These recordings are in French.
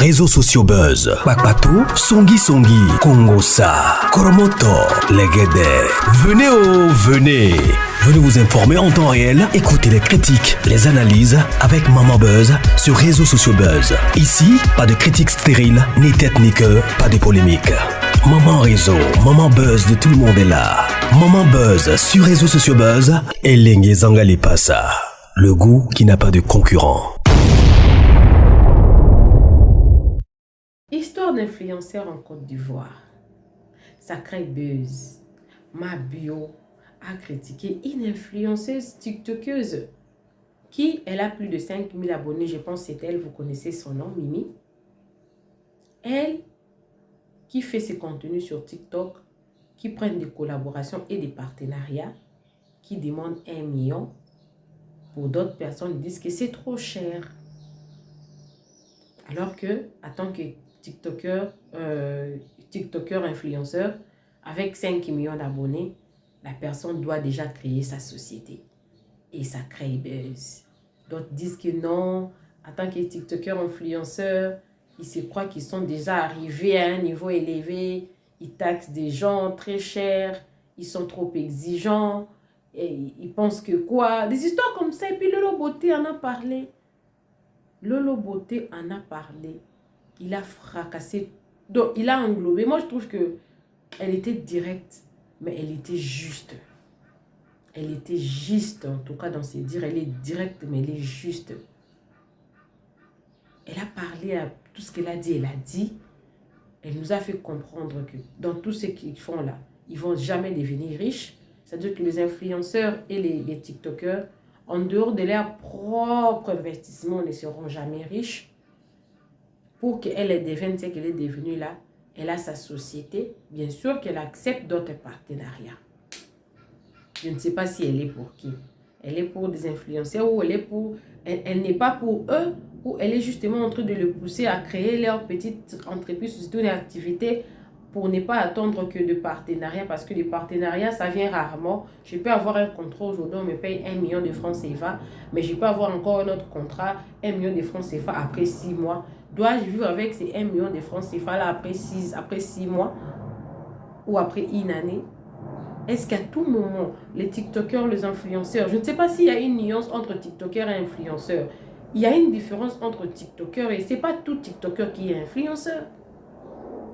Réseaux sociaux buzz. Bakpatou, Songi Songi, Kongosa, Koromoto, Legede. Venez. Venez vous informer en temps réel. Écoutez les critiques, les analyses avec Maman Buzz sur Réseaux sociaux buzz. Ici, pas de critiques stériles, ni tête ni queue, pas de polémique. Maman Réseau, Maman Buzz de tout le monde est là. Maman Buzz sur Réseaux sociaux buzz. Et Lengue Zangali Passa. Le goût qui n'a pas de concurrent. Histoire d'influenceur en Côte d'Ivoire. Sacré buzz. Ma bio a critiqué une influenceuse tiktokeuse qui, elle a plus de 5000 abonnés, je pense que c'est elle, vous connaissez son nom, Mimi. Elle, qui fait ses contenus sur TikTok, qui prennent des collaborations et des partenariats, qui demande 1 million. Pour d'autres personnes, disent que c'est trop cher. Alors que, en tant que TikToker influenceur, avec 5 millions d'abonnés, la personne doit déjà créer sa société. Et ça crée buzz. D'autres disent que non, en tant que TikToker influenceur, ils se croient qu'ils sont déjà arrivés à un niveau élevé, ils taxent des gens très cher, ils sont trop exigeants, et ils pensent que quoi? Des histoires comme ça, et puis Lolo Beauté en a parlé. Lolo Beauté en a parlé. Il a fracassé, donc il a englobé. Moi je trouve que elle était directe, mais elle était juste. Elle était juste, en tout cas dans ses dires. Elle est directe, mais elle est juste. Elle a parlé à tout ce qu'elle a dit. Elle a dit, elle nous a fait comprendre que dans tout ce qu'ils font là, ils ne vont jamais devenir riches. C'est-à-dire que les influenceurs et les TikTokers, en dehors de leur propre investissement, ne seront jamais riches. Pour qu'elle devienne ce qu'elle est devenue là, elle a sa société. Bien sûr qu'elle accepte d'autres partenariats. Je ne sais pas si elle est pour qui. Elle est pour des influenceurs ou elle est pour... Elle n'est pas pour eux, ou elle est justement en train de le pousser à créer leur petite entreprise, surtout une activité, pour ne pas attendre que de partenariats, parce que les partenariats, ça vient rarement. Je peux avoir un contrat aujourd'hui, on me paye 1 million de francs CFA, mais je peux avoir encore un autre contrat, 1 million de francs CFA après 6 mois. Dois-je vivre avec ces 1 million de francs CFA là après 6 mois ou après une année? Est-ce qu'à tout moment, les TikTokers, les influenceurs, je ne sais pas s'il y a une nuance entre TikTokers et influenceurs. Il y a une différence entre TikTokers et ce n'est pas tout TikToker qui est influenceur.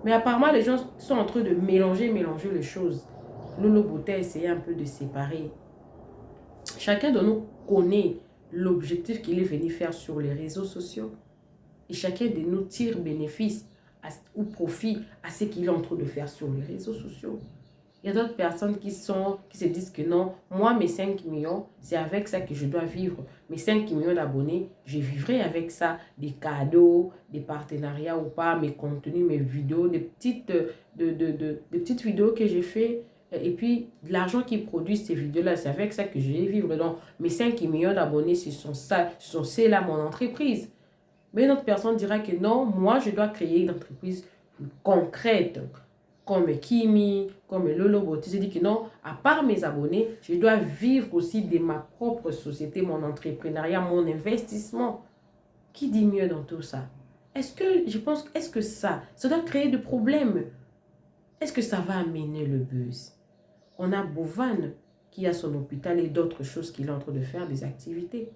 Mais apparemment, les gens sont en train de mélanger les choses. Lolo Beauté a essayé un peu de séparer. Chacun de nous connaît l'objectif qu'il est venu faire sur les réseaux sociaux. Et chacun de nous tire bénéfice ou profit à ce qu'il est en train de faire sur les réseaux sociaux. Il y a d'autres personnes qui se disent que non, moi mes 5 millions, c'est avec ça que je dois vivre. Mes 5 millions d'abonnés, je vivrai avec ça. Des cadeaux, des partenariats ou pas, mes contenus, mes vidéos, des petites vidéos que j'ai fait. Et puis, de l'argent qui produit ces vidéos-là, c'est avec ça que je vais vivre. Donc, mes 5 millions d'abonnés, ce sont là mon entreprise. Mais une autre personne dira que non, moi je dois créer une entreprise concrète. Comme Kimi, comme Lolo Beauté, je dis que non, à part mes abonnés, je dois vivre aussi de ma propre société, mon entrepreneuriat, mon investissement. Qui dit mieux dans tout ça? Est-ce que ça doit créer des problèmes? Est-ce que ça va amener le buzz? On a Bovan qui a son hôpital et d'autres choses qu'il est en train de faire, des activités.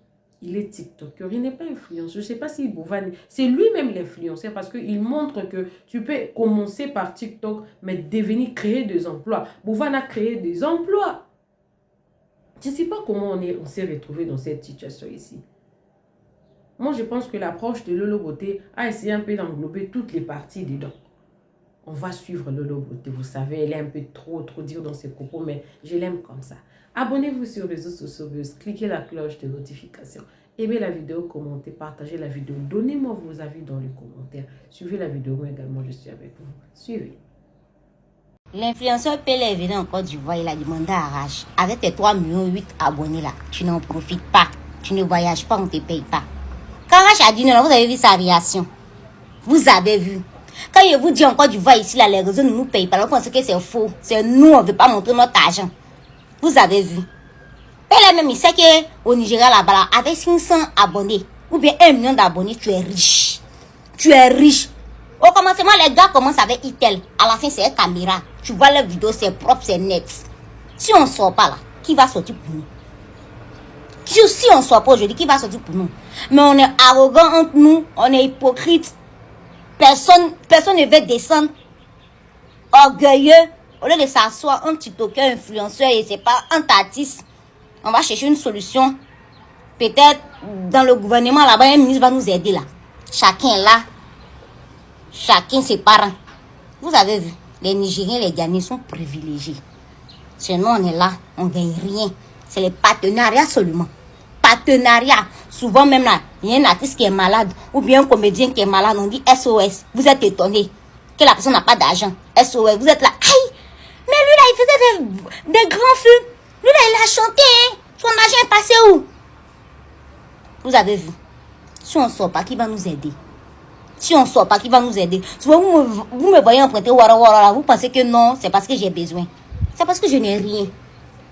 Il est TikToker, il n'est pas influenceur. Je ne sais pas si Bovan, c'est lui-même l'influenceur parce qu'il montre que tu peux commencer par TikTok, mais devenir créer des emplois. Bovan a créé des emplois. Je ne sais pas comment on s'est retrouvé dans cette situation ici. Moi, je pense que l'approche de Lolo Beauté a essayé un peu d'englober toutes les parties dedans. On va suivre Lolo Beauté, vous savez, elle est un peu trop dure dans ses propos, mais je l'aime comme ça. Abonnez-vous sur les réseaux sociaux, cliquez la cloche de notification, aimez la vidéo, commentez, partagez la vidéo, donnez-moi vos avis dans les commentaires. Suivez la vidéo, moi également je suis avec vous. Suivez. L'influenceur Pélé est venu en Côte d'Ivoire, il a demandé à Arrache. Avec tes 3,8 millions abonnés là, tu n'en profites pas, tu ne voyages pas, on ne te paye pas. Quand Arrache a dit non, vous avez vu sa réaction? Vous avez vu? Quand je vous dis en Côte d'Ivoire ici, là, les réseaux ne nous payent pas, on pense que c'est faux. C'est nous, on ne veut pas montrer notre argent. Vous avez vu? Pélé même, il sait qu'au Nigeria, là-bas, avec 500 abonnés, ou bien 1 million d'abonnés, tu es riche. Tu es riche. Au commencement, les gars commencent avec Itel. À la fin, c'est une caméra. Tu vois les vidéos, c'est propre, c'est net. Si on ne sort pas là, qui va sortir pour nous? Si on ne sort pas aujourd'hui, qui va sortir pour nous? Mais on est arrogant entre nous, on est hypocrite. Personne ne veut descendre. Orgueilleux. Au lieu de s'asseoir, un TikToker, influenceur, et c'est pas un artiste. On va chercher une solution. Peut-être dans le gouvernement là-bas, un ministre va nous aider là. Chacun là. Chacun ses parents. Vous avez vu, les Nigériens, les Ghanéens sont privilégiés. Sinon, on est là, on ne gagne rien. C'est les partenariats seulement. Partenariat. Souvent même là, il y a un artiste qui est malade ou bien un comédien qui est malade. On dit SOS. Vous êtes étonné que la personne n'a pas d'argent. SOS. Vous êtes là. Aïe! Mais lui là, il faisait des grands films. Lui là, il a chanté. Hein? Son argent est passé où? Vous avez vu. Si on ne sort pas, qui va nous aider? Si on ne sort pas, qui va nous aider? Souvent, vous me voyez emprunter Wara, vous pensez que non, c'est parce que j'ai besoin. C'est parce que je n'ai rien.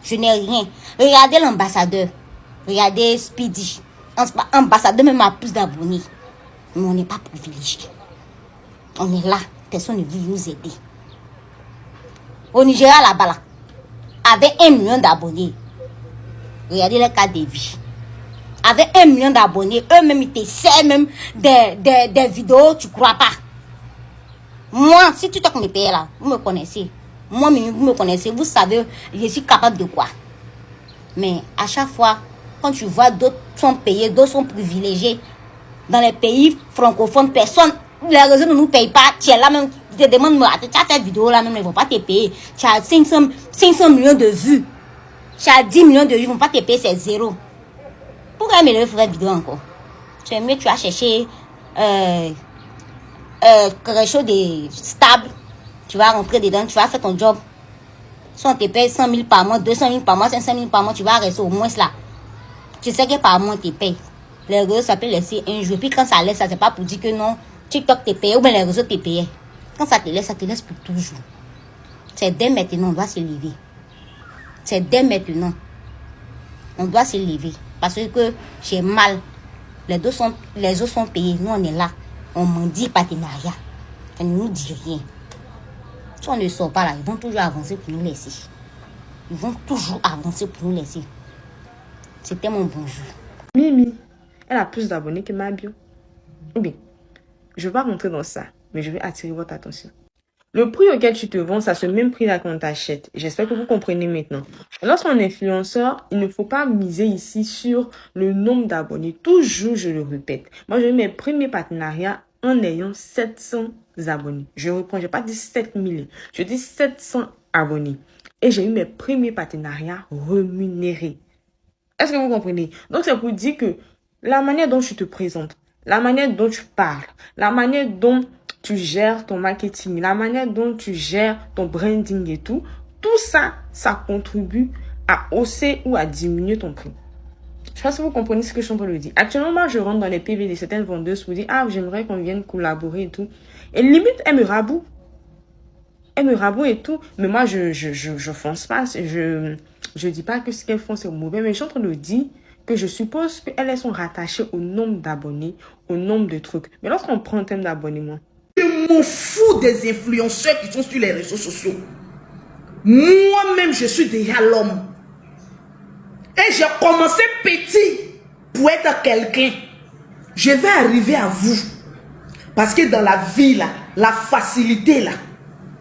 Je n'ai rien. Regardez l'ambassadeur. Regardez Speedy. Ambassadeur même a plus d'abonnés. Mais on n'est pas privilégié. On est là. Personne ne veut nous aider. Au Nigeria, là-bas, là, avec 1 million d'abonnés. Regardez le cas des vies. Avec 1 million d'abonnés, eux-mêmes, ils te servent même des vidéos, tu crois pas. Moi, si tu t'as me payer là, vous me connaissez. Moi, vous me connaissez, vous savez, je suis capable de quoi. Mais à chaque fois, quand tu vois d'autres sont payés, d'autres sont privilégiés, dans les pays francophones, personne, les réseaux ne nous payent pas. Tu es là même, tu te demandes, tu as cette vidéo là même, ils ne vont pas te payer. Tu as 500 millions de vues. Tu as 10 millions de vues, ils ne vont pas te payer, c'est zéro. Pourquoi me le faire vidéo encore? Tu es mieux, tu as cherché quelque chose de stable. Tu vas rentrer dedans, tu vas faire ton job. Si on te paye 100 000 par mois, 200 000 par mois, 500 000 par mois, tu vas rester au moins là. Tu sais que par mois, tu payes. Les réseaux, ça peut laisser un jour. Puis quand ça laisse, ça c'est pas pour dire que non, TikTok te paye ou bien les réseaux te payent. Quand ça te laisse pour toujours. C'est dès maintenant, on doit se lever. C'est dès maintenant. On doit se lever. Parce que j'ai mal. Les autres sont payés. Nous, on est là. On m'en dit partenariat. Ça ne nous dit rien. Si on ne sort pas là, ils vont toujours avancer pour nous laisser. Ils vont toujours avancer pour nous laisser. C'était mon bonjour. Mimi, elle a plus d'abonnés que ma bio. Ou bien, je ne vais pas rentrer dans ça, mais je vais attirer votre attention. Le prix auquel tu te vends, c'est ce même prix là qu'on t'achète. J'espère que vous comprenez maintenant. Lorsqu'on est influenceur, il ne faut pas miser ici sur le nombre d'abonnés. Toujours, je le répète. Moi, j'ai eu mes premiers partenariats en ayant 700 abonnés. Je reprends, je n'ai pas dit 7000. Je dis 700 abonnés. Et j'ai eu mes premiers partenariats rémunérés. Est-ce que vous comprenez? Donc, c'est pour dire que la manière dont tu te présentes, la manière dont tu parles, la manière dont tu gères ton marketing, la manière dont tu gères ton branding et tout ça, ça contribue à hausser ou à diminuer ton prix. Je sais pas si vous comprenez ce que je suis en train de dire. Actuellement, moi, je rentre dans les PV de certaines vendeuses pour dire, j'aimerais qu'on vienne collaborer et tout. Et limite, elle me raboue. Elle me raboue et tout. Mais moi, je fonce pas. Je dis pas que ce qu'elles font, c'est mauvais. Mais je suis en train de dire que je suppose qu'elles sont rattachées au nombre d'abonnés, au nombre de trucs. Mais lorsqu'on prend un thème d'abonnement, je m'en fous des influenceurs qui sont sur les réseaux sociaux. Moi-même, je suis déjà l'homme. Et j'ai commencé petit pour être quelqu'un. Je vais arriver à vous. Parce que dans la vie, là, la facilité, là,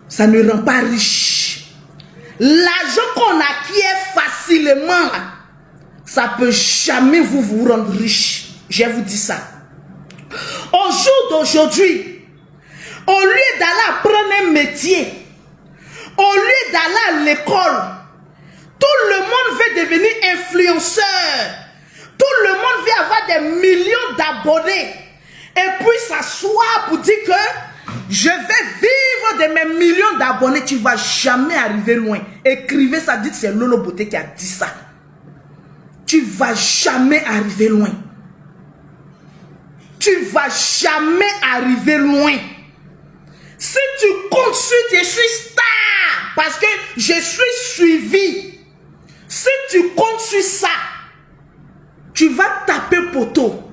ça ne rend pas riche. L'argent qu'on acquiert facilement, là, ça peut jamais vous rendre riche. Je vous dis ça. Au jour d'aujourd'hui, au lieu d'aller apprendre un métier, au lieu d'aller à l'école, tout le monde veut devenir influenceur. Tout le monde veut avoir des millions d'abonnés. Et puis s'asseoir pour dire que je vais vivre de mes millions d'abonnés. Tu ne vas jamais arriver loin. Écrivez ça, dites que c'est Lolo Beauté qui a dit ça. Tu ne vas jamais arriver loin. Tu ne vas jamais arriver loin. Si tu comptes sur, je suis star parce que je suis suivi. Si tu comptes sur ça, tu vas taper poteau.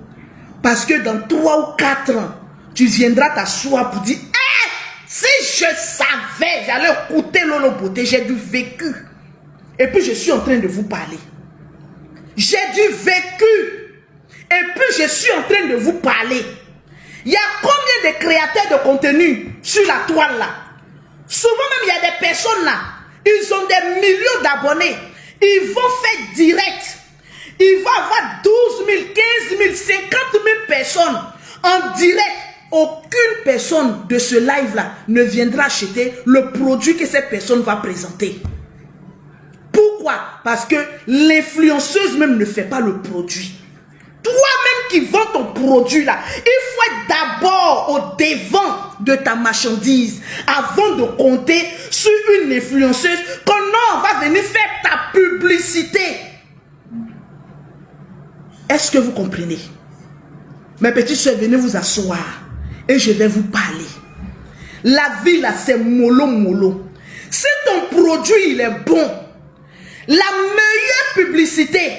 Parce que dans 3 ou 4 ans, tu viendras t'asseoir pour dire, si je savais, j'allais écouter Lolo Beauté, j'ai du vécu. Et puis je suis en train de vous parler. J'ai du vécu. Et puis je suis en train de vous parler. Il y a combien de créateurs de contenu sur la toile là? Souvent même il y a des personnes là, ils ont des millions d'abonnés. Ils vont faire direct. Ils vont avoir 12 000, 15 000, 50 000 personnes en direct. Aucune personne de ce live là ne viendra acheter le produit que cette personne va présenter. Pourquoi? Parce que l'influenceuse même ne fait pas le produit. Toi-même qui vends ton produit là, il faut être d'abord au devant de ta marchandise avant de compter sur une influenceuse que non, on va venir faire ta publicité. Est-ce que vous comprenez? Mes petites soeurs, venez vous asseoir et je vais vous parler. La vie là, c'est mollo mollo. Si ton produit il est bon, la meilleure publicité,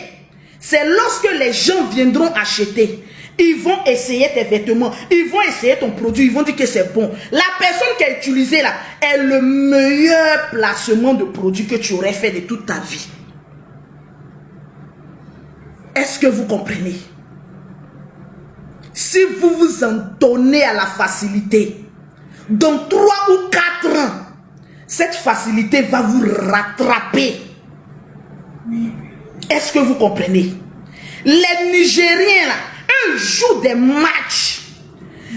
c'est lorsque les gens viendront acheter. Ils vont essayer tes vêtements, ils vont essayer ton produit, ils vont dire que c'est bon. La personne qui a utilisé là est le meilleur placement de produit que tu aurais fait de toute ta vie. Est-ce que vous comprenez? Si vous vous en donnez à la facilité, dans 3 ou 4 ans, cette facilité va vous rattraper. Est-ce que vous comprenez? Les Nigériens là, eux jouent des matchs.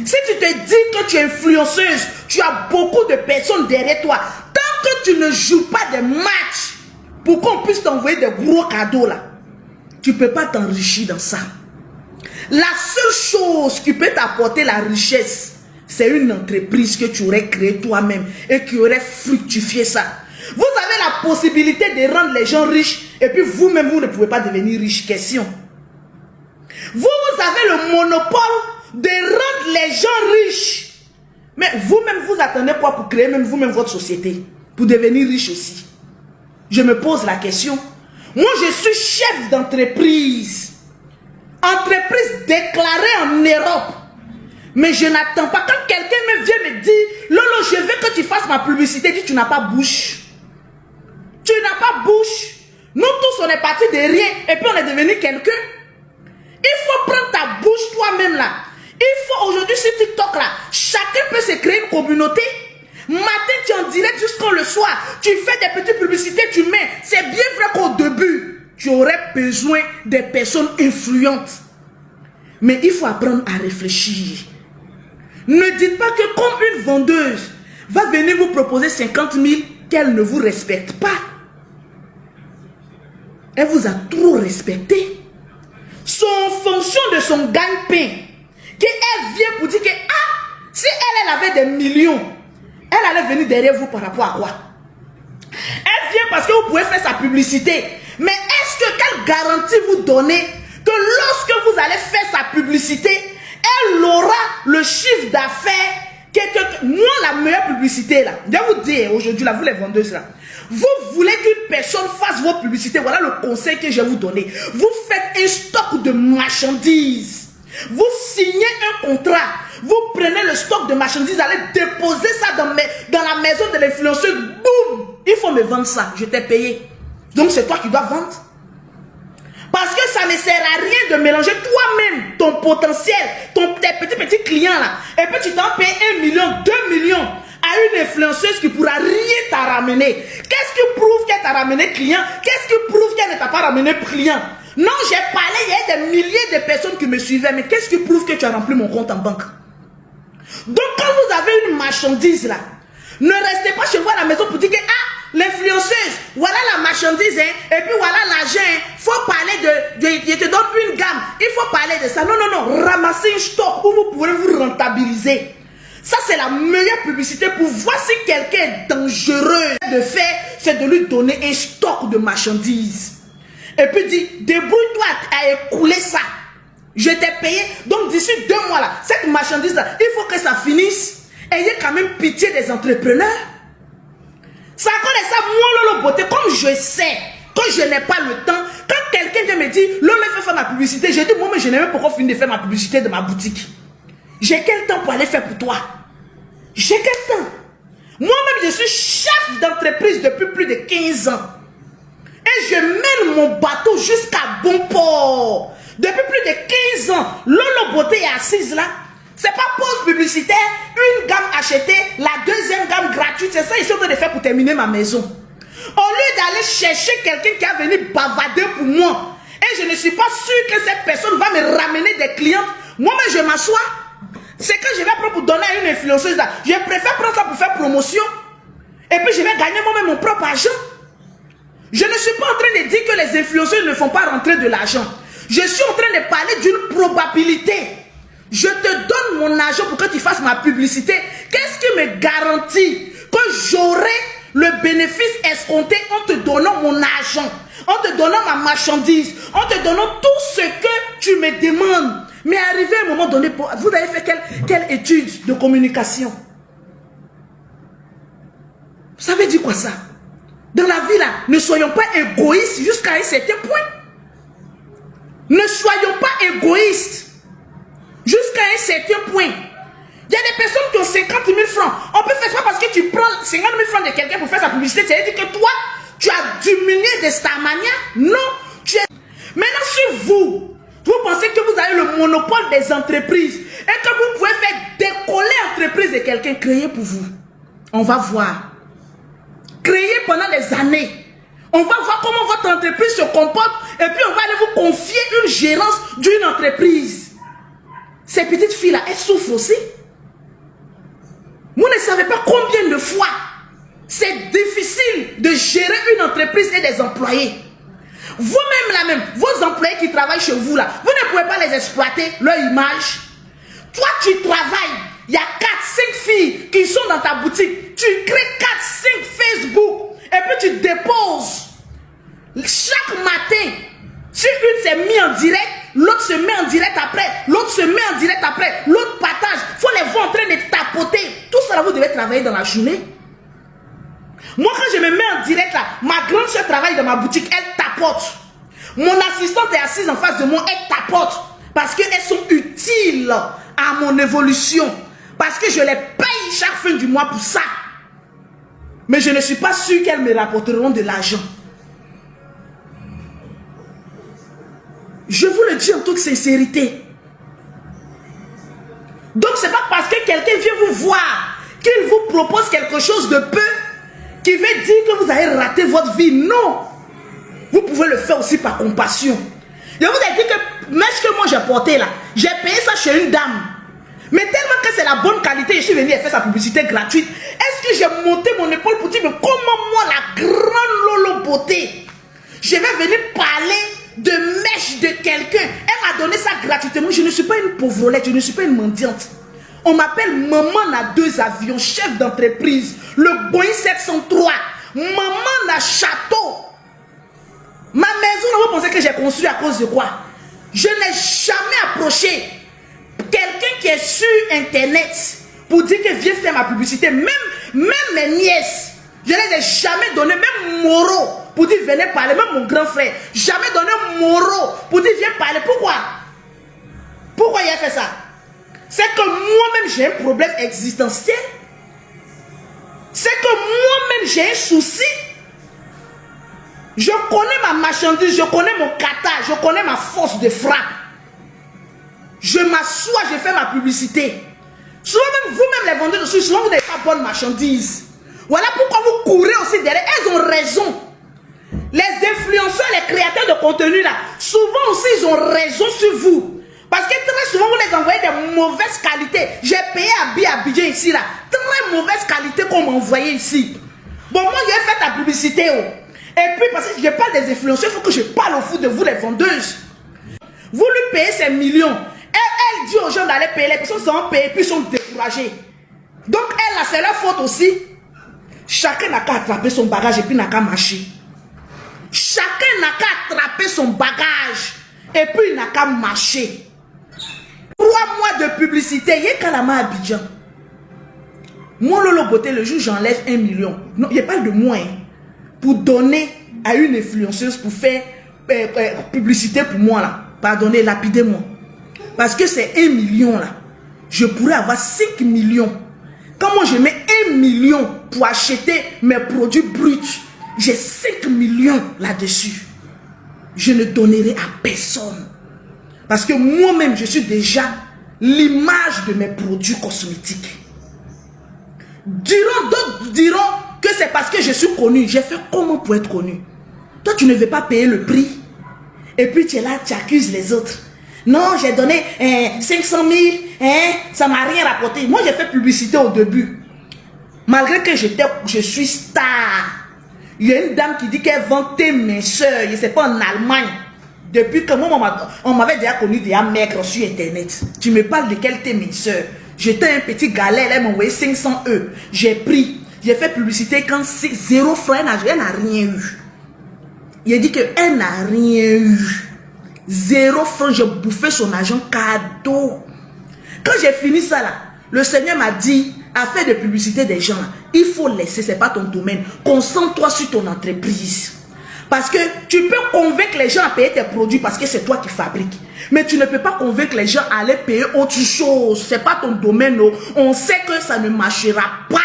Si tu te dis que tu es influenceuse, tu as beaucoup de personnes derrière toi. Tant que tu ne joues pas des matchs pour qu'on puisse t'envoyer des gros cadeaux là, tu ne peux pas t'enrichir dans ça. La seule chose qui peut t'apporter la richesse, c'est une entreprise que tu aurais créée toi-même et qui aurait fructifié ça. Vous avez la possibilité de rendre les gens riches et puis vous-même, vous ne pouvez pas devenir riche. Question. Vous avez le monopole de rendre les gens riches. Mais vous-même, vous attendez quoi pour créer même vous-même votre société? Pour devenir riche aussi? Je me pose la question. Moi, je suis chef d'entreprise. Entreprise déclarée en Europe. Mais je n'attends pas. Quand quelqu'un me vient me dire, Lolo, je veux que tu fasses ma publicité, dis, tu n'as pas bouche. Tu n'as pas bouche. Nous tous, on est partis de rien et puis on est devenu quelqu'un. Il faut prendre ta bouche toi-même là. Il faut aujourd'hui sur TikTok là, chacun peut se créer une communauté. Matin, tu es en direct jusqu'au le soir. Tu fais des petites publicités, tu mets. C'est bien vrai qu'au début, tu aurais besoin des personnes influentes. Mais il faut apprendre à réfléchir. Ne dites pas que comme une vendeuse va venir vous proposer 50 000 qu'elle ne vous respecte pas. Elle vous a trop respecté. C'est en fonction de son gagne-pain qu'elle vient pour dire que si elle avait des millions, elle allait venir derrière vous par rapport à quoi? Elle vient parce que vous pouvez faire sa publicité. Mais est-ce que quelle garantie vous donnez que lorsque vous allez faire sa publicité, elle aura le chiffre d'affaires moi, la meilleure publicité là, je vais vous dire aujourd'hui là, vous les vendeuses là, vous voulez qu'une personne fasse vos publicités, voilà le conseil que je vais vous donner. Vous faites un stock de marchandises. Vous signez un contrat. Vous prenez le stock de marchandises, allez déposer ça dans la maison de l'influenceuse. Boum! Il faut me vendre ça. Je t'ai payé. Donc c'est toi qui dois vendre. Parce que ça ne sert à rien de mélanger toi-même ton potentiel, tes petits clients là. Et puis tu t'en payes 1 million, 2 millions à une influenceuse qui ne pourra rien t'a ramener. Qu'est-ce qui prouve qu'elle t'a ramené client? Qu'est-ce qui prouve qu'elle ne t'a pas ramené client? Non, j'ai parlé, il y a des milliers de personnes qui me suivaient, mais qu'est-ce qui prouve que tu as rempli mon compte en banque? Donc quand vous avez une marchandise là, ne restez pas chez vous à la maison pour dire que l'influenceuse, voilà la marchandise, hein, et puis voilà l'argent, hein, faut parler je te donne une gamme, il faut parler de ça. Non, non, non, ramassez un stock où vous pourrez vous rentabiliser. Ça, c'est la meilleure publicité pour voir si quelqu'un est dangereux de faire, c'est de lui donner un stock de marchandises. Et puis dit, débrouille-toi à écouler ça. Je t'ai payé, donc d'ici 2 mois là, cette marchandise là, il faut que ça finisse. Ayez quand même pitié des entrepreneurs. Ça connaît ça, moi, Lolo Beauté, comme je sais que je n'ai pas le temps, quand quelqu'un vient me dire, Lolo, il faut faire ma publicité, je dis, moi, mais je n'ai même pas encore fini de faire ma publicité de ma boutique. J'ai quel temps pour aller faire pour toi? J'ai quel temps? Moi-même, je suis chef d'entreprise depuis plus de 15 ans. Et je mène mon bateau jusqu'à bon port. Depuis plus de 15 ans, Lolo Beauté est assise là. C'est pas pause publicitaire, une gamme achetée, la deuxième gamme gratuite. C'est ça qu'ils sont en train de faire pour terminer ma maison. Au lieu d'aller chercher quelqu'un qui a venu bavader pour moi, et je ne suis pas sûr que cette personne va me ramener des clientes, moi-même je m'assois. C'est que je vais prendre pour donner à une influenceuse là. Je préfère prendre ça pour faire promotion. Et puis je vais gagner moi-même mon propre argent. Je ne suis pas en train de dire que les influenceurs ne font pas rentrer de l'argent. Je suis en train de parler d'une probabilité. Je te donne mon argent pour que tu fasses ma publicité. Qu'est-ce qui me garantit que j'aurai le bénéfice escompté en te donnant mon argent, en te donnant ma marchandise, en te donnant tout ce que tu me demandes? Mais arrivé à un moment donné, vous avez fait quelle étude de communication? Ça veut dire quoi ça? Dans la vie là, ne soyons pas égoïstes jusqu'à un certain point. Ne soyons pas égoïstes jusqu'à un certain point. Il y a des personnes qui ont 50 000 francs. On peut faire ça parce que tu prends 50 000 francs de quelqu'un pour faire sa publicité. Ça veut dire que toi, tu as diminué de Starmania. Non. Maintenant, si vous pensez que vous avez le monopole des entreprises et que vous pouvez faire décoller l'entreprise de quelqu'un, créez pour vous. On va voir. Créez pendant des années. On va voir comment votre entreprise se comporte et puis on va aller vous confier une gérance d'une entreprise. Ces petites filles-là, elles souffrent aussi. Vous ne savez pas combien de fois c'est difficile de gérer une entreprise et des employés. Vous-même là même, vos employés qui travaillent chez vous là, vous ne pouvez pas les exploiter, leur image. Toi tu travailles, il y a 4-5 filles qui sont dans ta boutique. Tu crées 4-5 Facebook et puis tu déposes. Chaque matin, si une s'est mise en direct, l'autre se met en direct après, l'autre se met en direct après, l'autre partage. Il faut les voir en train de tapoter. Tout ça, vous devez travailler dans la journée. Moi, quand je me mets en direct là, ma grande soeur travaille dans ma boutique, elle tapote. Mon assistante est assise en face de moi, elle tapote. Parce qu'elles sont utiles à mon évolution. Parce que je les paye chaque fin du mois pour ça. Mais je ne suis pas sûr qu'elles me rapporteront de l'argent. Je vous le dis en toute sincérité. Donc c'est pas parce que quelqu'un vient vous voir qu'il vous propose quelque chose de peu qui veut dire que vous avez raté votre vie. Non. Vous pouvez le faire aussi par compassion. Je vous ai dit que mèche que moi j'ai porté là, j'ai payé ça chez une dame. Mais tellement que c'est la bonne qualité, je suis venu et faire sa publicité gratuite. Est-ce que j'ai monté mon épaule pour dire, mais comment moi, la grande Lolo Beauté, je vais venir parler de mèche de quelqu'un? Elle m'a donné ça gratuitement. Je ne suis pas une pauvrolette, je ne suis pas une mendiante. On m'appelle Maman n'a 2 avions, chef d'entreprise, le Boeing 703, Maman n'a château. Ma maison, vous pensez que j'ai construit à cause de quoi? Je n'ai jamais approché quelqu'un qui est sur internet pour dire que viens faire ma publicité. Même mes nièces, je ne les ai jamais donné, même Moro, pour dire venez parler, même mon grand frère, jamais donné Moro pour dire viens parler. Pourquoi? Pourquoi il a fait ça? C'est que moi-même j'ai un problème existentiel. C'est que moi-même j'ai un souci. Je connais ma marchandise, je connais mon kata, je connais ma force de frappe. Je m'assois, je fais ma publicité. Souvent même vous-même les vendeurs de sucre, souvent vous n'avez pas bonne marchandise. Voilà pourquoi vous courez aussi derrière. Elles ont raison. Les influenceurs, les créateurs de contenu là, souvent aussi ils ont raison sur vous. Parce que très souvent vous les envoyez de mauvaises qualités. J'ai payé à Abidjan ici là. Très mauvaise qualité qu'on m'a envoyé ici. Bon moi j'ai fait la publicité. Oh. Et puis parce que je parle des influenceurs, il faut que je parle au fond de vous les vendeuses. Vous lui payez ces millions. Elle dit aux gens d'aller payer, les personnes sont payées puis sont découragées. Donc elle là, c'est leur faute aussi. Chacun n'a qu'à attraper son bagage et puis n'a qu'à marcher. Chacun n'a qu'à attraper son bagage et puis il n'a qu'à marcher. 3 mois de publicité, il y a Kalama Abidjan. Moi, Lolo Beauté, le jour j'enlève 1 million. Non, il n'y a pas de moi. Hein, pour donner à une influenceuse pour faire publicité pour moi là. Pardonnez, lapidez-moi. Parce que c'est 1 million là. je pourrais avoir 5 millions. Quand moi je mets 1 million pour acheter mes produits bruts, j'ai 5 millions là-dessus. Je ne donnerai à personne. Parce que moi-même, je suis déjà l'image de mes produits cosmétiques. D'autres diront que c'est parce que je suis connu. J'ai fait comment pour être connu? Toi, tu ne veux pas payer le prix. Et puis tu es là, tu accuses les autres. Non, j'ai donné 500 000, ça ne m'a rien rapporté. Moi, j'ai fait publicité au début. Malgré que je suis star. Il y a une dame qui dit qu'elle vend tes minceurs. Je ne sais pas, en Allemagne. Depuis que moi, on m'avait déjà connu des maigres sur Internet. Tu me parles de quel tes minceurs? J'étais un petit galet, elle m'a envoyé 500 €. J'ai pris. J'ai fait publicité quand c'est 0 francs, elle n'a rien eu. Il a dit qu'elle n'a rien eu. 0 francs, j'ai bouffé son argent cadeau. Quand j'ai fini ça là, le Seigneur m'a dit, à faire de publicité des gens, il faut laisser, c'est pas ton domaine. Concentre-toi sur ton entreprise. Parce que tu peux convaincre les gens à payer tes produits parce que c'est toi qui fabriques. Mais tu ne peux pas convaincre les gens à aller payer autre chose. C'est pas ton domaine. Non. On sait que ça ne marchera pas.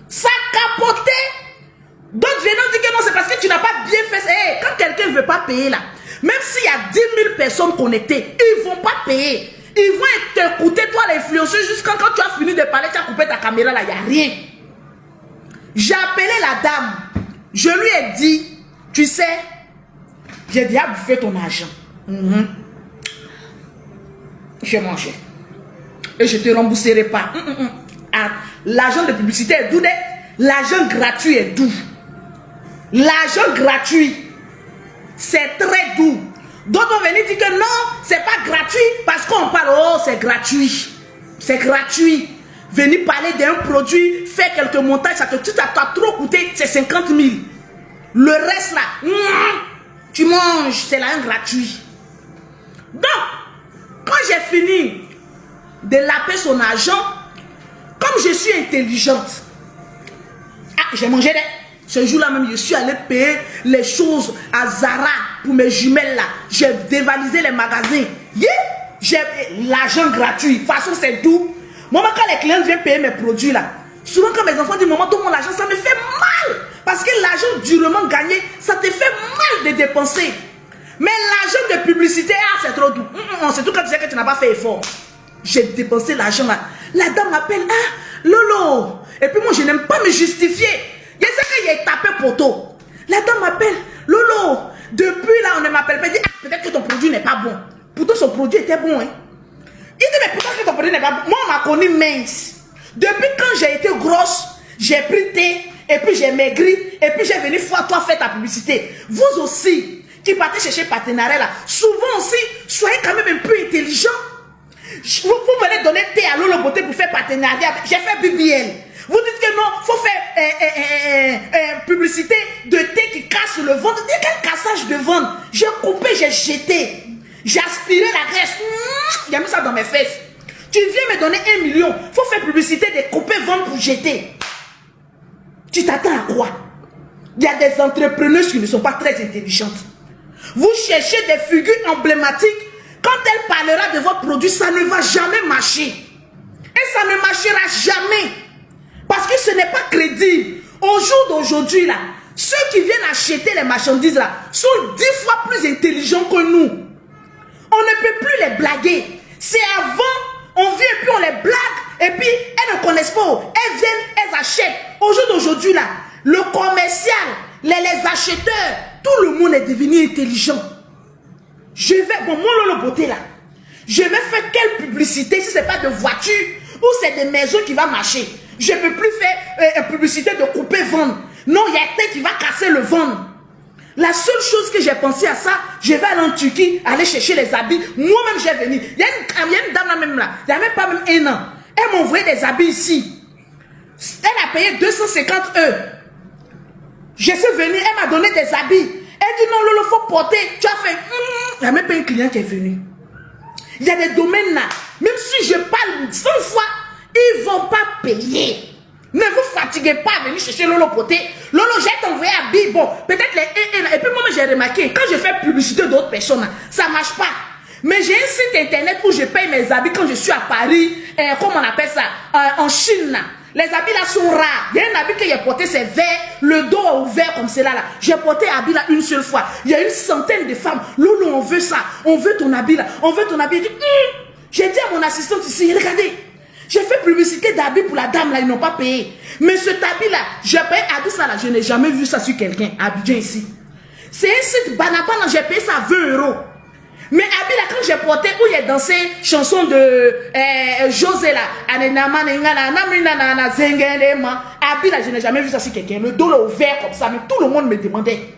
Ça capoté. D'autres viennent dire que non, c'est parce que tu n'as pas bien fait ça. Hey, quand quelqu'un ne veut pas payer là, même s'il y a 10 000 personnes connectées, ils ne vont pas payer. Ils vont t'écouter, toi l'influenceuse, jusqu'à quand tu as fini de parler, tu as coupé ta caméra là, il n'y a rien. J'ai appelé la dame. Je lui ai dit, tu sais, j'ai déjà bouffé ton argent. J'ai mangé. Et je ne te rembourserai pas. Ah, l'argent de publicité est doux. L'argent gratuit est doux. L'argent gratuit, c'est très doux. D'autres vont venir dire que non, c'est pas gratuit parce qu'on parle, oh, c'est gratuit. C'est gratuit. Venir parler d'un produit, faire quelques montages, ça t'a trop coûté, c'est 50 000. Le reste là, tu manges, c'est là un gratuit. Donc, quand j'ai fini de laper son argent, comme je suis intelligente, j'ai mangé ce jour-là même, je suis allé payer les choses à Zara pour mes jumelles là. J'ai dévalisé les magasins. J'ai l'argent gratuit. De toute façon, c'est tout. Moi, quand les clients viennent payer mes produits là, souvent quand mes enfants disent maman, donne-moi l'argent, ça me fait mal. Parce que l'argent durement gagné, ça te fait mal de dépenser. Mais l'argent de publicité, c'est trop doux. C'est tout quand tu sais que tu n'as pas fait effort. J'ai dépensé l'argent là. La dame m'appelle, Lolo. Et puis moi, je n'aime pas me justifier. Je sais qu'il a tapé poteau. La dame m'appelle, Lolo. Depuis là, on ne m'appelle pas. Il dit, peut-être que ton produit n'est pas bon. Pourtant, son produit était bon. Hein. Il dit, mais pourtant que ton produit n'est pas bon. Moi, on m'a connu mince. Depuis quand j'ai été grosse, j'ai pris thé, et puis j'ai maigri, et puis j'ai venu voir toi faire ta publicité. Vous aussi, qui partez chercher partenariat là, souvent aussi, soyez quand même un peu intelligent. Vous venez donner thé à Lolo Beauté pour faire partenariat. J'ai fait BBL. Vous dites que non, il faut faire publicité de thé qui casse le ventre. Quel cassage de ventre? J'ai coupé, j'ai jeté. J'ai aspiré la graisse. J'ai mis ça dans mes fesses. Tu viens me donner 1 million. Il faut faire publicité de couper ventre pour jeter. Tu t'attends à quoi? Il y a des entrepreneurs qui ne sont pas très intelligentes. Vous cherchez des figures emblématiques. Quand elle parlera de votre produit, ça ne va jamais marcher. Et ça ne marchera jamais. Parce que ce n'est pas crédible. Au jour d'aujourd'hui, là, ceux qui viennent acheter les marchandises là sont 10 fois plus intelligents que nous. On ne peut plus les blaguer. C'est avant, on vient et puis on les blague. Et puis, elles ne connaissent pas. Elles viennent, elles achètent. Au jour d'aujourd'hui, là, le commercial, les acheteurs, tout le monde est devenu intelligent. Je vais, bon, moi, Lolo Beauté, là, je vais faire quelle publicité si ce n'est pas de voiture ou c'est des maisons qui va marcher. Je ne peux plus faire une publicité de couper vendre. Non, il y a un qui va casser le ventre. La seule chose que j'ai pensé à ça, je vais aller en Turquie, aller chercher les habits. Moi-même, j'ai venu. Il y a une dame là même là, il n'y a même pas même 1 an. Elle m'a envoyé des habits ici. Elle a payé 250 €. Je suis venu, elle m'a donné des habits. Elle dit non, Lolo, il faut porter. Tu as fait. Il n'y a même pas un client qui est venu. Il y a des domaines là. Même si je parle 100 fois, ils ne vont pas payer. Ne vous fatiguez pas à venir chercher Lolo Beauté. Lolo, j'ai t'envoyé à Bi. Bon, peut-être les et puis moi, j'ai remarqué, quand je fais publicité d'autres personnes, ça ne marche pas. Mais j'ai un site internet où je paye mes habits quand je suis à Paris, comment on appelle ça, en Chine là. Les habits là sont rares. Il y a un habit que j'ai porté, c'est vert, le dos ouvert comme cela là. J'ai porté habit là une seule fois. Il y a une centaine de femmes. Lolo, on veut ça. On veut ton habit là. On veut ton habit. J'ai dit à mon assistante ici, regardez. J'ai fait publicité d'habits pour la dame là, ils n'ont pas payé. Mais cet habit là, j'ai payé habit ça là. Je n'ai jamais vu ça sur quelqu'un. Abidjan ici. C'est un site Banabana, j'ai payé ça 20 €. Mais habit là, quand j'ai porté, où il a dansé chanson de José là, habit là, je n'ai jamais vu ça sur quelqu'un. Le dos là ouvert comme ça, mais tout le monde me demandait.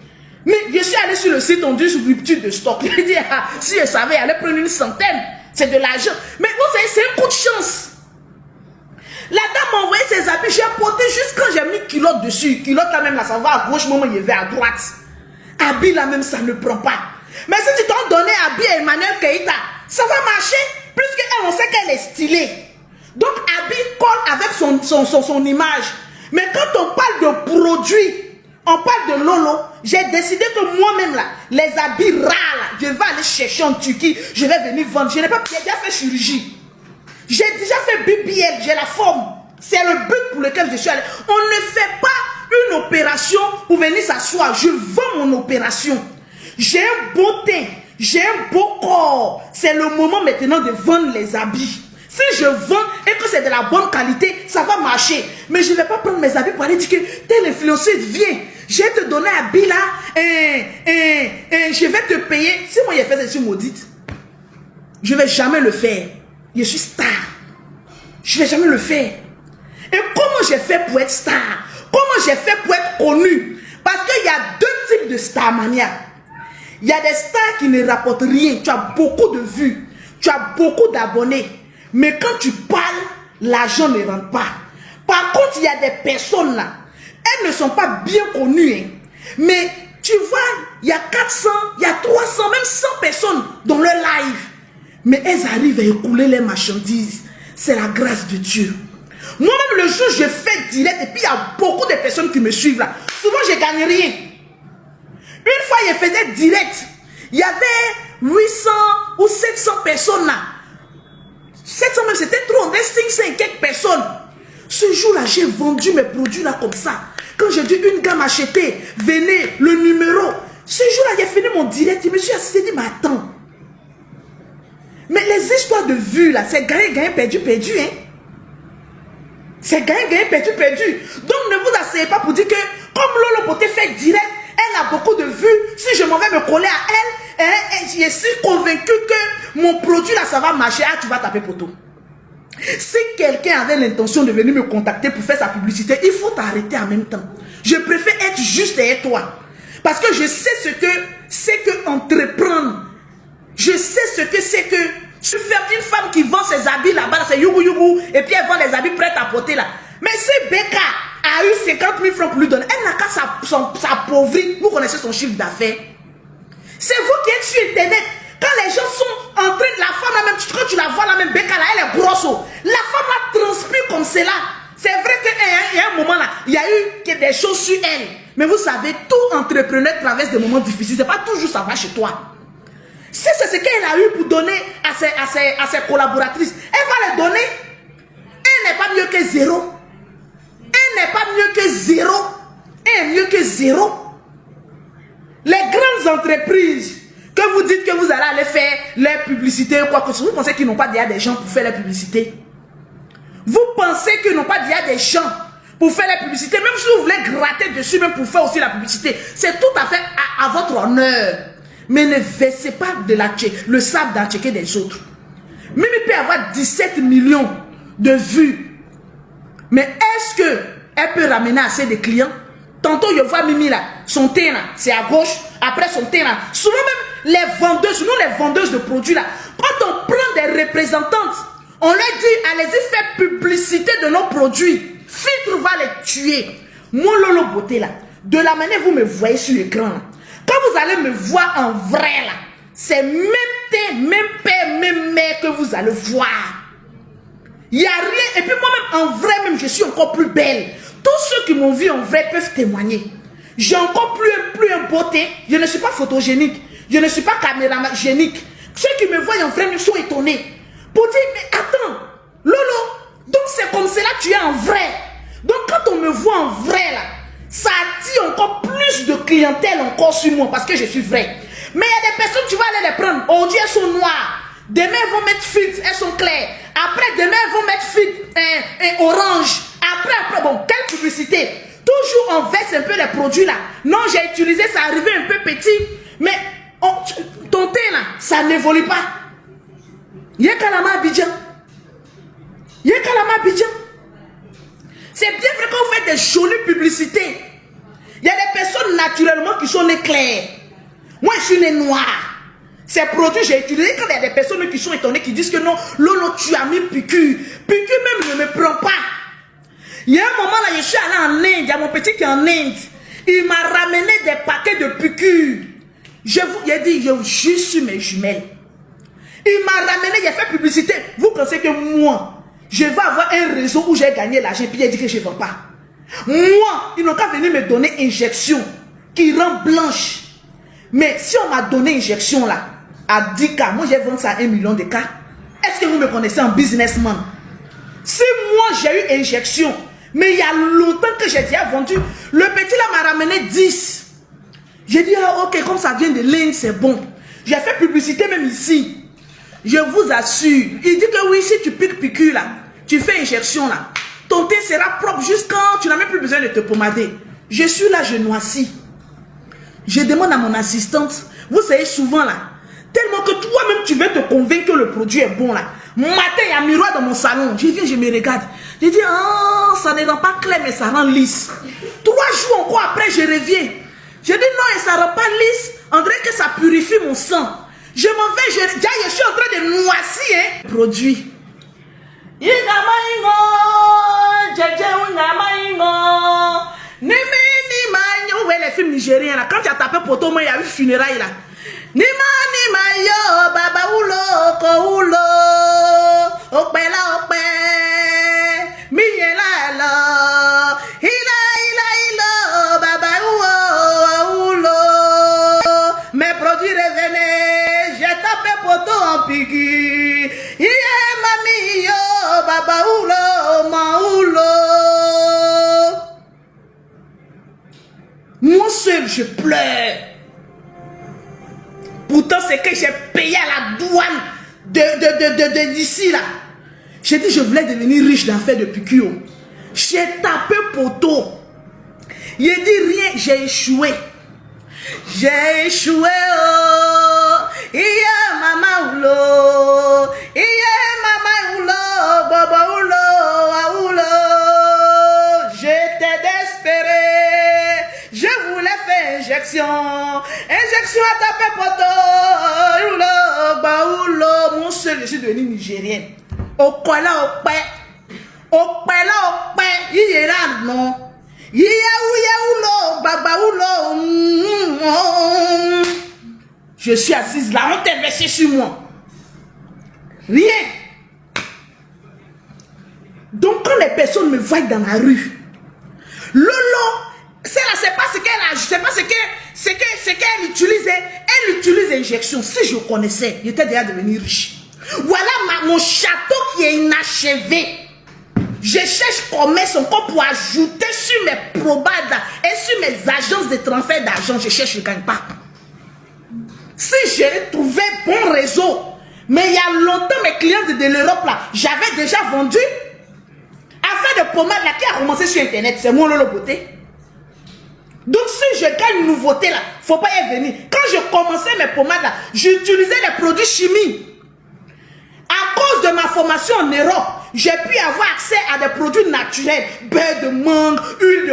Mais je suis allé sur le site, on dit sur rupture de stock. Je dis, ah, si je savais, aller prendre une centaine, c'est de l'argent. Mais vous savez, c'est un coup de chance. La dame m'a envoyé ses habits, j'ai porté juste quand j'ai mis culotte dessus. Culotte là même là, ça va à gauche, moment il va à droite. Habit là même, ça ne prend pas. Mais si tu t'en donnais habit à Emmanuel Keïta, ça va marcher. Plus qu'elle, on sait qu'elle est stylée. Donc habit colle avec son image. Mais quand on parle de produits, on parle de Lolo, j'ai décidé que moi-même là, les habits rares là, je vais aller chercher en Turquie, je vais venir vendre. Je n'ai pas déjà fait chirurgie. J'ai déjà fait BBL, j'ai la forme. C'est le but pour lequel je suis allé. On ne fait pas une opération pour venir s'asseoir. Je vends mon opération. J'ai un beau teint, j'ai un beau corps. C'est le moment maintenant de vendre les habits. Si je vends et que c'est de la bonne qualité, ça va marcher. Mais je ne vais pas prendre mes habits pour aller dire que tel influenceur vient. Je vais te donner un habit là et je vais te payer. Si moi j'ai fait ça, je suis maudite. Je ne vais jamais le faire. Je suis star. Je ne vais jamais le faire. Et comment j'ai fait pour être star? Comment j'ai fait pour être connu? Parce qu'il y a deux types de starmania. Il y a des stars qui ne rapportent rien. Tu as beaucoup de vues. Tu as beaucoup d'abonnés. Mais quand tu parles, l'argent ne rentre pas. Par contre, il y a des personnes là. Elles ne sont pas bien connues. Hein. Mais tu vois, il y a 400, il y a 300, même 100 personnes dans leur live. Mais elles arrivent à écouler les marchandises. C'est la grâce de Dieu. Moi-même, le jour où je fais direct, et puis il y a beaucoup de personnes qui me suivent là. Souvent, je ne gagne rien. Une fois, je faisais direct. Il y avait 800 ou 700 personnes là. 700 même, c'était trop. On est 500 et quelques personnes. Ce jour-là, j'ai vendu mes produits là comme ça. Quand j'ai dit une gamme achetée, venez, le numéro. Ce jour-là, j'ai fini mon direct. Je me suis assis et dit, mais attends. Mais les histoires de vues là, c'est gagné, gagné, perdu, perdu. Hein? C'est gagné, gagné, perdu, perdu. Donc ne vous asseyez pas pour dire que comme Lolo Poté fait direct, elle a beaucoup de vues. Si je m'en vais me coller à elle, je suis convaincu que mon produit là, ça va marcher. Ah, tu vas taper poteau. Si quelqu'un avait l'intention de venir me contacter pour faire sa publicité, il faut t'arrêter en même temps. Je préfère être juste et toi. Parce que je sais ce que c'est que entreprendre. Je sais ce que c'est que je fais une femme qui vend ses habits là-bas, c'est yougou yougou, et puis elle vend les habits prêts à porter là. Mais si Becca a eu 50 000 francs pour lui donner, elle n'a qu'à s'appauvrir. Vous connaissez son chiffre d'affaires. C'est vous qui êtes sur Internet. Quand les gens sont en train de la femme là même, quand tu la vois là même, Becca là, elle est grosse. La femme là transpire comme cela. C'est vrai qu'il y a un moment là, il y a eu des choses sur elle. Mais vous savez, tout entrepreneur traverse des moments difficiles. C'est pas toujours ça va chez toi. Si c'est ce qu'elle a eu pour donner à ses collaboratrices, elle va les donner. Elle n'est pas mieux que zéro. Elle n'est pas mieux que zéro. Elle est mieux que zéro. Les grandes entreprises que vous dites que vous allez aller faire les publicités ou quoi que ce soit, vous pensez qu'ils n'ont pas déjà des gens pour faire les publicités? Vous pensez qu'ils n'ont pas déjà des gens pour faire les publicités? Même si vous voulez gratter dessus, même pour faire aussi la publicité, c'est tout à fait à votre honneur. Mais ne versez pas de le sable dans le checker des autres. Même il peut avoir 17 millions de vues. Mais est-ce qu'elle peut ramener assez de clients? Tantôt, je vois Mimi là, son teint là, c'est à gauche. Après son teint là. Souvent même, les vendeuses, nous les vendeuses de produits là, quand on prend des représentantes, on leur dit, allez-y faire publicité de nos produits. Filtre va les tuer. Mon Lolo Beauté là, de la manière vous me voyez sur l'écran là, quand vous allez me voir en vrai là, c'est même teint, même père, même mère que vous allez voir. Il n'y a rien. Et puis moi-même, en vrai, même, je suis encore plus belle. Tous ceux qui m'ont vu en vrai peuvent témoigner. J'ai encore plus un beau teint. Je ne suis pas photogénique. Je ne suis pas caméragénique. Ceux qui me voient en vrai me sont étonnés. Pour dire, mais attends, Lolo, donc c'est comme cela que tu es en vrai. Donc quand on me voit en vrai là, ça attire encore plus de clientèle encore sur moi parce que je suis vrai. Mais il y a des personnes, tu vas aller les prendre. Aujourd'hui, elles sont noires. Demain, elles vont mettre filtre, elles sont claires. Après, demain, elles vont mettre filtre orange. Après, bon, quelle publicité. Toujours on verse un peu les produits là. Non, j'ai utilisé, ça arrivait un peu petit. Mais ton teint là, ça n'évolue pas. Y'a Kalama Abidjan. Y'a Kalama Abidjan. C'est bien vrai qu'on fait des jolies publicités. Il y a des personnes naturellement qui sont nées claires. Moi, je suis née noire. Ces produits, j'ai utilisé quand il y a des personnes qui sont étonnées, qui disent que non, Lolo, tu as mis piqûre. Piqûre même ne me prend pas. Il y a un moment là, je suis allé en Inde, il y a mon petit qui est en Inde. Il m'a ramené des paquets de piqûres. Il a dit, je suis mes jumelles. Il m'a ramené, il a fait publicité. Vous pensez que moi, je vais avoir un réseau où j'ai gagné l'argent, puis il a dit que je ne vends pas. Moi, ils n'ont qu'à venir me donner injection qui rend blanche. Mais si on m'a donné injection là, à 10 cas, moi j'ai vendu ça à 1 million de cas. Est-ce que vous me connaissez en businessman? Si moi j'ai eu injection, mais il y a longtemps que j'ai déjà vendu, le petit là m'a ramené 10. J'ai dit, ah, ok, comme ça vient de l'Inde, c'est bon. J'ai fait publicité même ici. Je vous assure. Il dit que oui, si tu piqûre là, tu fais injection là, ton teint sera propre juste quand tu n'as même plus besoin de te pommader. Je suis là, je noircis. Je demande à mon assistante, vous savez souvent là, tellement que toi-même tu veux te convaincre que le produit est bon là. Matin, il y a un miroir dans mon salon. Je viens, je me regarde. Je dis, ah, ça ne rend pas clair, mais ça rend lisse. 3 jours encore après, je reviens. Je dis non, et ça ne rend pas lisse. On dirait que ça purifie mon sang. Je m'en vais, je suis en train de noircir, hein. Produit. Où est les films nigériens là? Quand tu as tapé poto, moi il y a eu funérailles là. Nima nima yo baba ulo ko ulo opela ope miyela la ila baba ulo mes produits revenaient, j'ai tapé poto en piqûre. Mami yo baba ulo ma ulo. Moi seul, je pleure. Pourtant, c'est que j'ai payé à la douane d'ici là. J'ai dit, je voulais devenir riche d'affaires de piqûre. J'ai tapé poteau. Il dit rien, j'ai échoué. J'ai échoué, oh. Iya mama ulo. Iya mama ulo. Baba ulo. Ulo. J'étais désespéré. Je voulais faire injection à taper poto, mon seul, je suis devenue nigérienne. Au kola il y a non. Je suis assise là, on t'est versé sur moi. Rien. Donc quand les personnes me voient dans la rue, Lolo, c'est pas ce qu'elle utilisait. Elle utilise l'injection. Si je connaissais, j'étais déjà devenu riche. Voilà mon château qui est inachevé. Je cherche commerce encore pour ajouter sur mes probables et sur mes agences de transfert d'argent. Je cherche, je ne gagne pas. Si j'ai trouvé bon réseau, mais il y a longtemps mes clients de l'Europe là, j'avais déjà vendu. Affaire de pommade là qui a commencé sur internet, c'est mon Lolo Beauté. Donc si je gagne une nouveauté là, faut pas y venir. Quand je commençais mes pommades là, j'utilisais les produits chimiques. À cause de ma formation en Europe, j'ai pu avoir accès à des produits naturels. Beurre de mangue, huile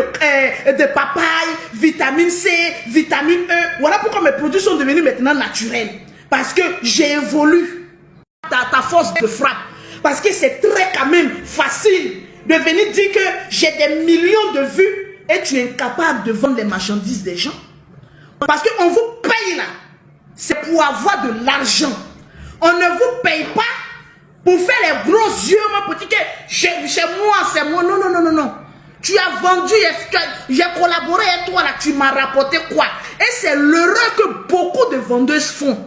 de papaye, vitamine C, vitamine E. Voilà pourquoi mes produits sont devenus maintenant naturels. Parce que j'ai évolué ta force de frappe. Parce que c'est très quand même facile de venir dire que j'ai des millions de vues et tu es incapable de vendre les marchandises des gens. Parce qu'on vous paye là. C'est pour avoir de l'argent. On ne vous paye pas pour faire les gros yeux, mon petit, que chez moi, c'est moi. Non, non, non, non, non. Tu as vendu, j'ai collaboré avec toi là, tu m'as rapporté quoi? Et c'est l'erreur que beaucoup de vendeuses font.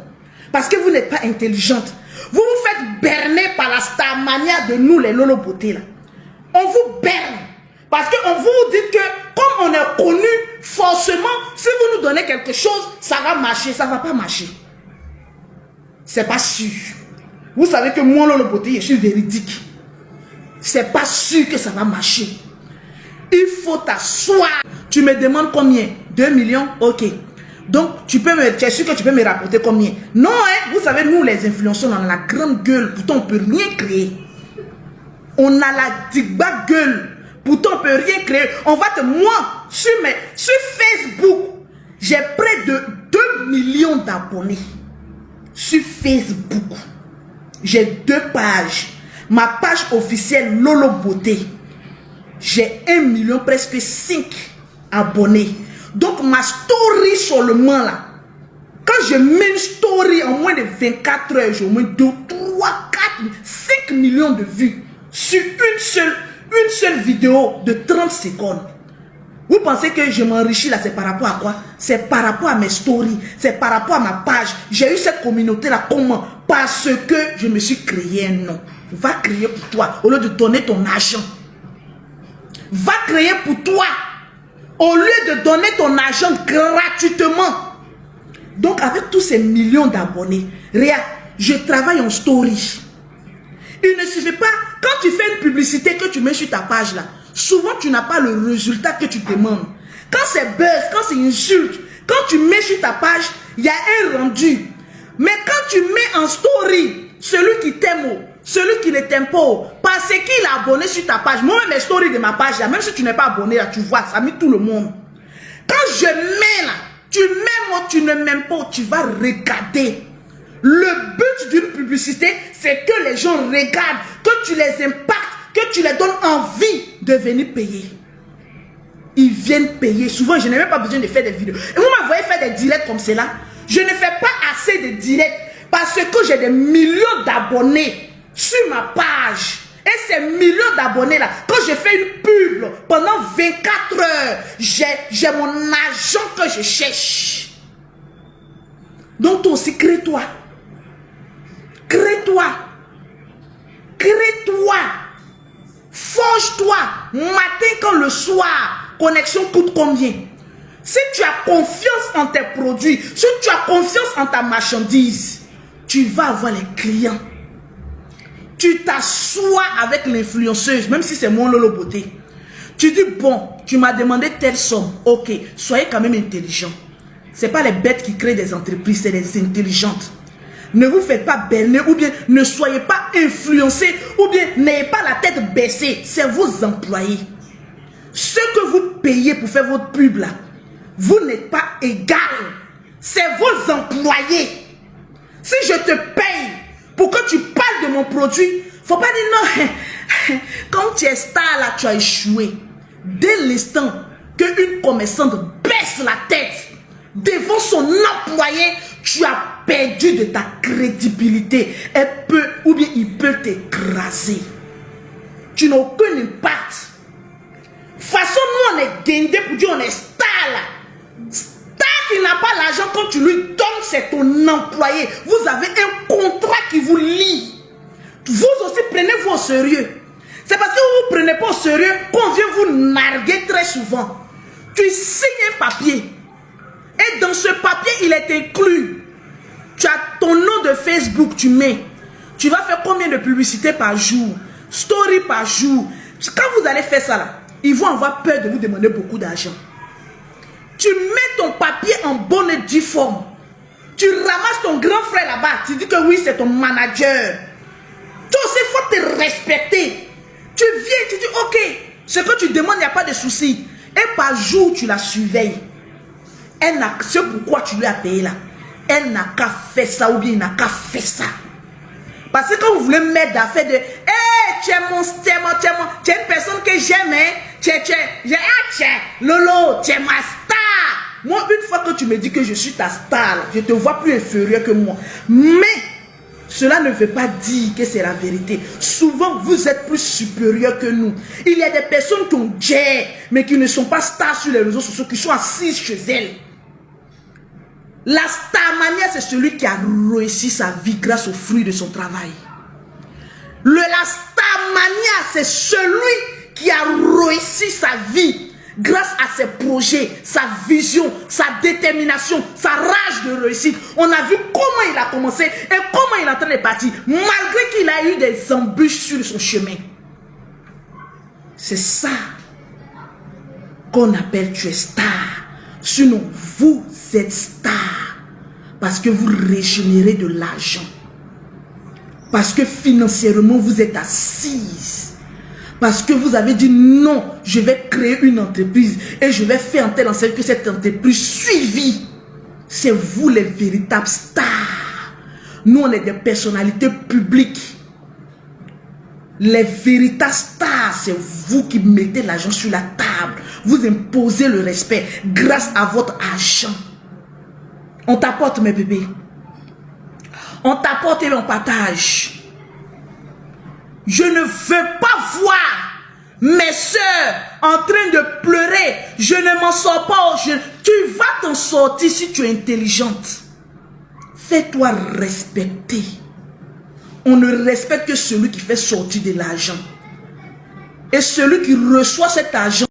Parce que vous n'êtes pas intelligente. Vous vous faites berner par la starmania de nous, les Lolo Beauté, là. On vous berne. Parce qu'on vous dit que, comme on est connu, forcément, si vous nous donnez quelque chose, ça va marcher. Ça ne va pas marcher. C'est pas sûr. Vous savez que moi, Lolo Beauté, je suis véridique. C'est pas sûr que ça va marcher. Il faut t'asseoir. Tu me demandes combien? 2 millions? Ok. Donc, tu es sûr que tu peux me rapporter combien? Non, hein? Vous savez, nous, les influenceurs, on a la grande gueule. Pourtant, on ne peut rien créer. On a la digba gueule. Pourtant, on ne peut rien créer. On va te... Moi, sur Facebook, j'ai près de 2 millions d'abonnés. Sur Facebook. J'ai 2 pages. Ma page officielle, Lolo Beauté. J'ai 1 million, presque 5 abonnés. Donc, ma story seulement là, quand je mets une story en moins de 24 heures, j'ai au moins 2, 3, 4, 5 millions de vues sur une seule vidéo de 30 secondes. Vous pensez que je m'enrichis là, c'est par rapport à quoi? C'est par rapport à mes stories, c'est par rapport à ma page. J'ai eu cette communauté là, comment? Parce que je me suis créé un nom. Va créer pour toi, au lieu de donner ton argent. Va créer pour toi. Au lieu de donner ton argent gratuitement. Donc, avec tous ces millions d'abonnés, regarde, je travaille en story. Il ne suffit pas, quand tu fais une publicité que tu mets sur ta page là, souvent tu n'as pas le résultat que tu demandes. Quand c'est buzz, quand c'est insulte, quand tu mets sur ta page, il y a un rendu. Mais quand tu mets en story, celui qui t'aime, celui qui ne t'aime pas, parce qu'il a abonné sur ta page, moi-même mes stories de ma page, là, même si tu n'es pas abonné, là, tu vois, ça met tout le monde. Quand je mets là, tu m'aimes ou tu ne m'aimes pas, tu vas regarder. Le but d'une publicité, c'est que les gens regardent, que tu les impactes, que tu les donnes envie de venir payer. Ils viennent payer. Souvent, je n'ai même pas besoin de faire des vidéos. Et vous m'envoyez faire des directs comme cela. Je ne fais pas assez de directs parce que j'ai des millions d'abonnés sur ma page. Et ces millions d'abonnés là, quand je fais une pub pendant 24 heures, j'ai mon argent que je cherche. Donc toi aussi, crée-toi. Crée-toi. Crée-toi. Forge-toi. Matin comme le soir. Connexion coûte combien? Si tu as confiance en tes produits, si tu as confiance en ta marchandise, tu vas avoir les clients. Tu t'assois avec l'influenceuse, même si c'est mon Lolo Beauté. Tu dis, bon, tu m'as demandé telle somme. Ok, soyez quand même intelligent. Ce n'est pas les bêtes qui créent des entreprises, c'est les intelligentes. Ne vous faites pas berner, ou bien ne soyez pas influencés, ou bien n'ayez pas la tête baissée. C'est vos employés. Ce que vous payez pour faire votre pub là, vous n'êtes pas égal. C'est vos employés. Si je te paye pour que tu parles de mon produit, il ne faut pas dire non. Quand tu es star là, tu as échoué. Dès l'instant qu'une commerçante baisse la tête devant son employé, tu as perdu de ta crédibilité. Elle peut, ou bien il peut t'écraser. Tu n'as aucun impact. De toute façon, nous on est guindé pour dire on est star là. Star qui n'a pas l'argent, quand tu lui donnes, c'est ton employé. Vous avez un contrat qui vous lie. Vous aussi, prenez-vous au sérieux. C'est parce que vous ne prenez pas au sérieux qu'on vient vous narguer très souvent. Tu signes un papier. Et dans ce papier, il est inclus. Tu as ton nom de Facebook, tu mets. Tu vas faire combien de publicités par jour? Story par jour. Quand vous allez faire ça là, ils vont avoir peur de vous demander beaucoup d'argent. Tu mets ton papier en bonne et due forme. Tu ramasses ton grand frère là-bas. Tu dis que oui, c'est ton manager. Toi aussi, il faut te respecter. Tu viens, tu dis, ok, ce que tu demandes, il n'y a pas de souci. Et par jour, tu la surveilles. C'est pourquoi tu lui as payé là. Elle n'a qu'à faire ça ou bien il n'a qu'à faire ça. Parce que quand vous voulez mettre d'affaires de tu es une personne que j'aime, Lolo, tu es ma star. Moi, une fois que tu me dis que je suis ta star, là, je te vois plus inférieur que moi. Mais cela ne veut pas dire que c'est la vérité. Souvent, vous êtes plus supérieur que nous. Il y a des personnes qui ont mais qui ne sont pas stars sur les réseaux sociaux, qui sont assises chez elles. La starmania, c'est celui qui a réussi sa vie grâce aux fruits de son travail. La starmania, c'est celui qui a réussi sa vie grâce à ses projets, sa vision, sa détermination, sa rage de réussite. On a vu comment il a commencé et comment il est en train de partir, malgré qu'il a eu des embûches sur son chemin. C'est ça qu'on appelle tu es star. Sinon, vous êtes star parce que vous régénérez de l'argent. Parce que financièrement, vous êtes assise. Parce que vous avez dit non, je vais créer une entreprise et je vais faire en telle enseigne que cette entreprise suivie. C'est vous les véritables stars. Nous, on est des personnalités publiques. Les véritables stars, c'est vous qui mettez l'argent sur la table. Vous imposez le respect grâce à votre argent. On t'apporte, mes bébés. On t'apporte et on partage. Je ne veux pas voir mes soeurs en train de pleurer. Je ne m'en sors pas. Tu vas t'en sortir si tu es intelligente. Fais-toi respecter. On ne respecte que celui qui fait sortir de l'argent. Et celui qui reçoit cet argent